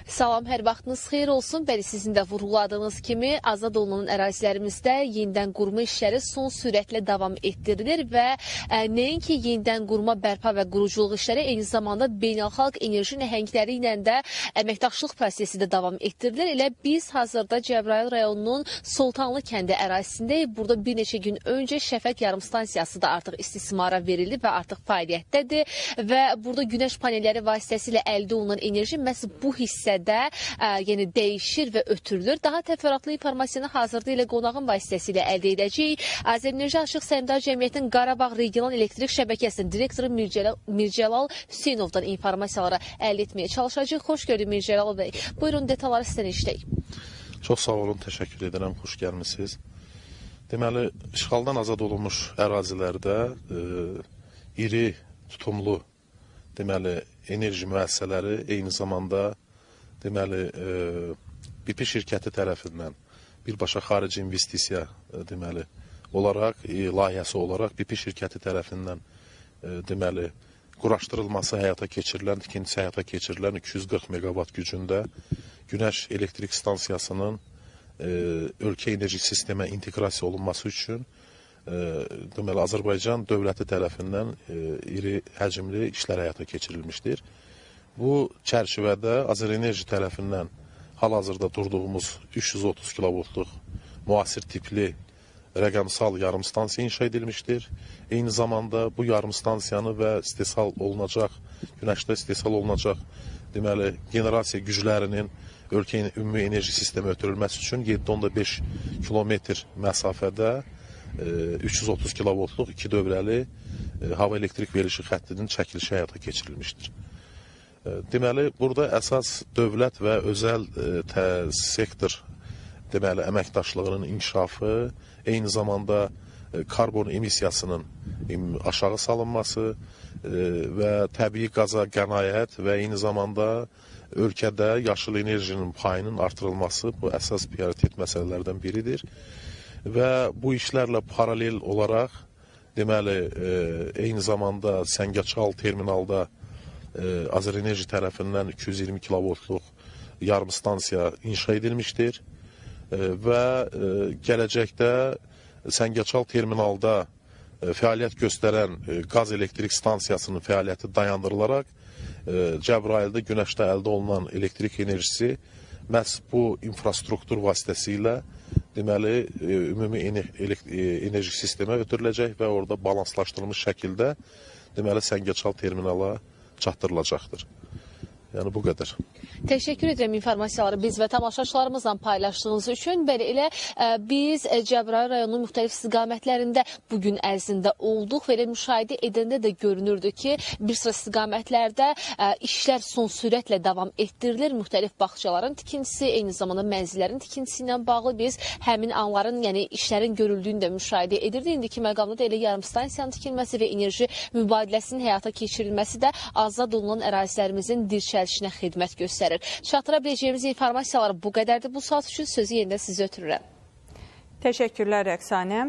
Salam, hər vaxtınız xeyir olsun. Bəli, sizin də vurğuladığınız kimi azad olunan ərazilərimizdə yenidən qurma işləri son sürətlə davam etdirilir və nəinki yenidən qurma, bərpa və quruculuq işləri, eyni zamanda beynəlxalq enerji nəhəngləri ilə də əməkdaşlıq prosesi də davam etdirilir. Elə biz hazırda Cəbrayıl rayonunun Sultanlı kəndi ərazisindəyik. Burada bir neçə gün öncə Şəfəq yarımstansiyası da artıq istismara verilib və artıq fəaliyyətdədir və burada günəş panelləri vasitəsilə əldə olunan enerji məhz bu hissədə yəni dəyişir və ötürülür. Daha təfərrüatlı informasiyanı hazırda ilə qonağın vasitəsilə əldə edəcəyik. Azərenerji Açıq Səhmdar Cəmiyyətinin Qarabağ Regional Elektrik Şəbəkəsinin direktoru Mircəlal Hüseynovdan informasiyaları əldə etməyə çalışacağıq. Xoş gördük Mircəlal bəy. Buyurun, detalları sizdən işləyik. Çox sağ olun, təşəkkür edirəm, xoş gəlmisiniz. Deməli, işğaldan azad olunmuş ərazilərdə iri, tutumlu enerji müəssisələri eyni zamanda BP şirkəti tərəfindən birbaşa xarici investisiya olaraq, layihəsi olaraq BP şirkəti tərəfindən quraşdırılması həyata keçirilən, tikintisi həyata keçirilən 240 megawatt gücündə günəş elektrik stansiyasının ölkə enerji sistemə inteqrasiya olunması üçün Azərbaycan dövləti tərəfindən iri həcmli işlər həyata keçirilmişdir. Bu çərçivədə Azərenerji tərəfindən hal-hazırda durduğumuz 330 kilovoltluq müasir tipli rəqəmsal yarımstansiya inşa edilmişdir. Eyni zamanda bu yarımstansiyanı və günəşdə istehsal olunacaq generasiya güclərinin ölkə ümumi enerji sistemi ötürülməsi üçün 7,5 kilometr məsafədə 330 kilovoltluq 2 dövrəli hava elektrik verilişi xəttinin çəkilişi həyata keçirilmişdir. Deməli, burada əsas dövlət və özəl sektor əməkdaşlığının inkişafı, eyni zamanda karbon emissiyasının aşağı salınması və təbii qaza qənaət və eyni zamanda ölkədə yaşıl enerjinin payının artırılması bu əsas prioritet məsələlərdən biridir. Və bu işlərlə paralel olaraq, eyni zamanda Səngəçal terminalda Azərenerji tərəfindən 220 kilovoltluq yarımstansiya inşa edilmişdir və gələcəkdə Səngəçal terminalda fəaliyyət göstərən qaz elektrik stansiyasının fəaliyyəti dayandırılaraq Cəbrayılda günəşdə əldə olunan elektrik enerjisi məhz bu infrastruktur vasitəsilə ümumi enerji sistemə ötürüləcək və orada balanslaşdırılmış şəkildə Səngəçal terminala çatdırılacaqdır. Yəni bu qədər. Təşəkkür edirəm informasiyaları biz və tamaşaçılarımızla paylaşdığınız üçün. Belə elə biz Cəbrayıl rayonunun müxtəlif istiqamətlərində bugün ərzində olduq və elə müşahidə edəndə də görünürdü ki, bir sıra istiqamətlərdə işlər son sürətlə davam etdirilir. Müxtəlif bağçaların tikintisi, eyni zamanda mənzillərin tikintisi ilə bağlı biz həmin anların, yəni işlərin görüldüyünü də müşahidə edirdik. İndiki məqamda da elə yarımstansiyanın tikilməsi və enerji mübadiləsinin həyata keçirilməsi də azad olunan ərazilərimizin dirçəlişinə xidmət göstərir. Çatıra biləcəyimiz informasiyalar bu qədərdir. Bu saat üçün sözü yenidən sizə ötürürəm. Təşəkkürlər Rəqsanə.